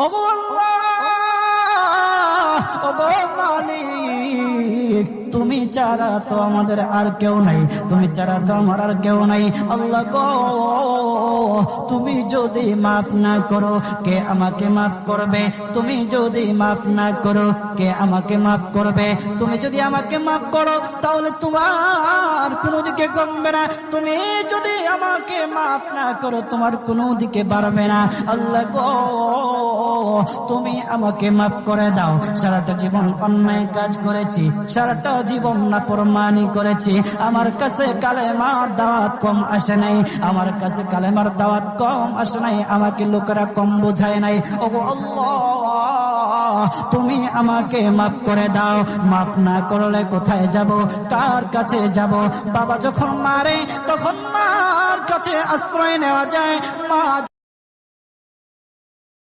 ওগো আল্লাহ, ওগো মালিক, তুমি ছাড়া তো আমাদের আর কেউ নাই, তুমি ছাড়া তো আমার আর কেউ নাই। আল্লাহ গো, তুমি যদি মাফ না করো কে আমাকে মাফ করবে? তুমি যদি মাফ না করো কে আমাকে মাফ করবে? তুমি যদি আমাকে মাফ করো তাহলে তোমার কোনো দিকে কমবে না, তুমি যদি আমাকে মাফ না করো তোমার কোনো দিকে বাড়বে না। আল্লাহ গো, তুমি আমাকে মাফ করে দাও। সারাটা জীবন অন্যায় কাজ করেছি, সারাটা জীবন নাফরমানি করেছি, আমার কাছে কালেমার দাওয়াত কম আসে নাই, আমার কাছে কালেমার দাওয়াত কম আসে নাই, আমাকে লোকেরা কম বোঝায় নাই। ওগো আল্লাহ, তুমি আমাকে মাফ করে দাও। মাফ না করলে কোথায় যাব, কার কাছে যাব? বাবা যখন মারে তখন মার কাছে আশ্রয় নেওয়া যায়, মা